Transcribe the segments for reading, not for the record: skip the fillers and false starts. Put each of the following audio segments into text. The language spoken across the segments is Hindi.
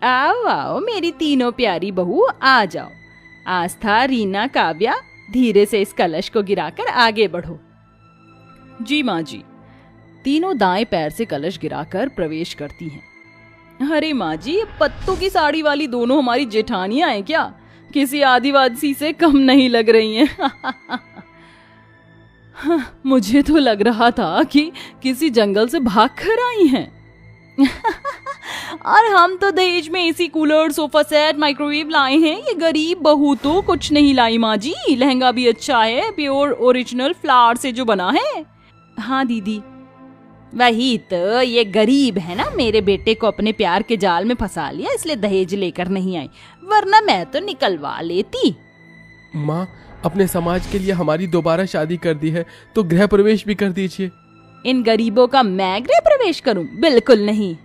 आओ आओ मेरी तीनों प्यारी बहू, आ जाओ। आस्था, रीना, काव्या, धीरे से इस कलश को गिराकर आगे बढ़ो। जी माँ जी। तीनों दाएं पैर से कलश गिराकर प्रवेश करती हैं। अरे माँ जी, ये पत्तों की साड़ी वाली दोनों हमारी जेठानियां हैं क्या? किसी आदिवासी से कम नहीं लग रही हैं। मुझे तो लग रहा था कि किसी जंगल से भाग कर आई हैं। और हम तो दहेज में AC, cooler, sofa set, microwave लाए हैं। ये गरीब बहू तो कुछ नहीं लाई माँ जी। लहंगा भी अच्छा है, प्योर ओरिजिनल फ्लावर से जो बना है। हाँ दीदी, वही तो, ये गरीब है ना, मेरे बेटे को अपने प्यार के जाल में फंसा लिया, इसलिए दहेज लेकर नहीं आई, वरना मैं तो निकलवा लेती। माँ, अपने समाज के लिए हमारी दोबारा शादी कर दी है तो गृह प्रवेश भी कर दीजिए। इन गरीबों का मैं गृह प्रवेश करूं? बिल्कुल नहीं।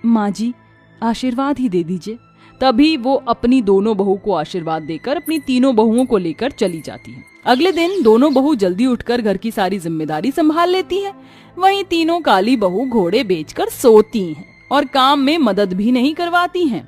माँ जी, आशीर्वाद ही दे दीजिए। तभी वो अपनी दोनों बहू को आशीर्वाद देकर अपनी तीनों बहुओं को लेकर चली जाती है। अगले दिन दोनों बहू जल्दी उठकर घर की सारी जिम्मेदारी संभाल लेती हैं। वहीं तीनों काली बहू घोड़े बेचकर सोती हैं और काम में मदद भी नहीं करवाती हैं।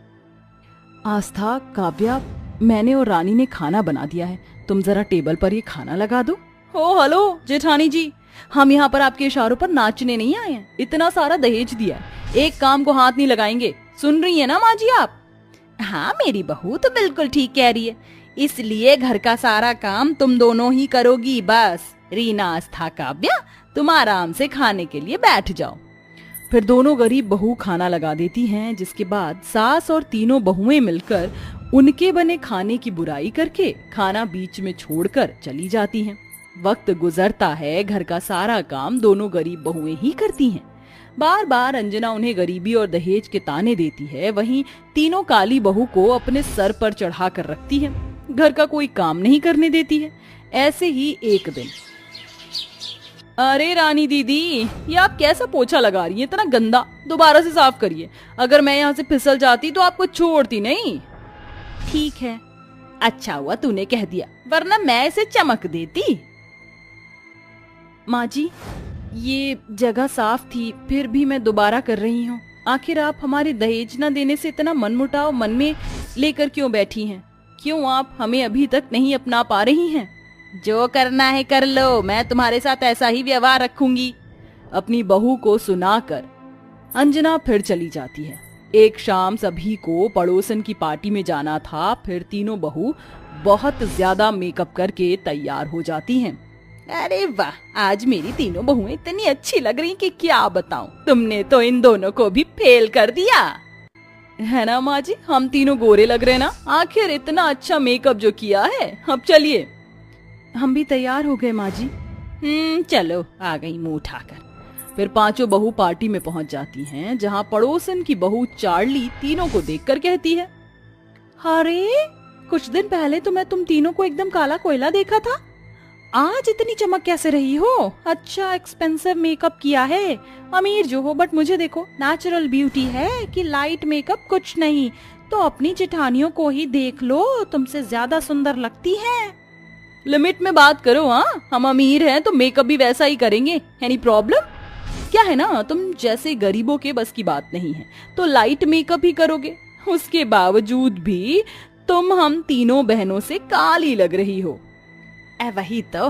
आस्था, काव्या, मैंने और रानी ने खाना बना दिया है, तुम जरा टेबल पर ये खाना लगा दो। ओ हेलो जेठानी जी, हम यहाँ पर आपके इशारों पर नाचने नहीं आए हैं। इतना सारा दहेज दिया है, एक काम को हाथ नहीं लगाएंगे। सुन रही है ना माँ जी आप? हाँ मेरी बहू तो बिल्कुल ठीक कह रही है, इसलिए घर का सारा काम तुम दोनों ही करोगी। बस रीना, आस्था, काव्या, तुम आराम से खाने के लिए बैठ जाओ। फिर दोनों गरीब बहू खाना लगा देती हैं, जिसके बाद सास और तीनों बहुएं मिलकर उनके बने खाने की बुराई करके खाना बीच में छोड़कर चली जाती हैं। वक्त गुजरता है, घर का सारा काम दोनों गरीब बहुएं ही करती हैं। बार बार अंजना उन्हें गरीबी और दहेज के ताने देती है, वहीं तीनों काली बहू को अपने सर पर चढ़ा कर रखती है, घर का कोई काम नहीं करने देती है। ऐसे ही एक दिन, अरे रानी दीदी, ये आप कैसा पोछा लगा रही हैं? इतना गंदा, दोबारा से साफ करिए। अगर मैं यहाँ से फिसल जाती तो आपको छोड़ती नहीं। ठीक है, अच्छा हुआ तूने कह दिया, वरना मैं इसे चमक देती। माँ जी, ये जगह साफ थी, फिर भी मैं दोबारा कर रही हूँ। आखिर आप हमारे दहेज न देने से इतना मनमुटाव मन में लेकर क्यों बैठी हैं? क्यों आप हमें अभी तक नहीं अपना पा रही हैं? जो करना है कर लो, मैं तुम्हारे साथ ऐसा ही व्यवहार रखूंगी। अपनी बहू को सुनाकर अंजना फिर चली जाती है। एक शाम सभी को पड़ोसन की पार्टी में जाना था। फिर तीनों बहू बहुत ज्यादा मेकअप करके तैयार हो जाती हैं। अरे वाह, आज मेरी तीनों बहुएं इतनी अच्छी लग रही कि क्या बताऊं। तुमने तो इन दोनों को भी फेल कर दिया है ना माँ जी? हम तीनों गोरे लग रहे ना? आखिर इतना अच्छा मेकअप जो किया है। अब चलिए। हम भी तैयार हो गए माँ जी। चलो, आ गई मुंह उठाकर। फिर पांचों बहू पार्टी में पहुंच जाती हैं, जहां पड़ोसन की बहू चार्ली तीनों को देखकर कहती है, अरे कुछ दिन पहले तो मैं तुम तीनों को एकदम काला कोयला देखा था, आज इतनी चमक कैसे रही हो? अच्छा एक्सपेंसिव मेकअप किया है, अमीर जो हो, बट मुझे देखो, नेचुरल ब्यूटी है कि लाइट मेकअप कुछ नहीं। तो अपनी जेठानियों को ही देख लो, तुमसे ज्यादा सुंदर लगती है। लिमिट में बात करो। हाँ, हम अमीर हैं तो मेकअप भी वैसा ही करेंगे। Any problem? क्या है ना, तुम जैसे गरीबों के बस की बात नहीं है तो लाइट मेकअप ही करोगे। उसके बावजूद भी तुम हम तीनों बहनों से काली लग रही हो। वही तो।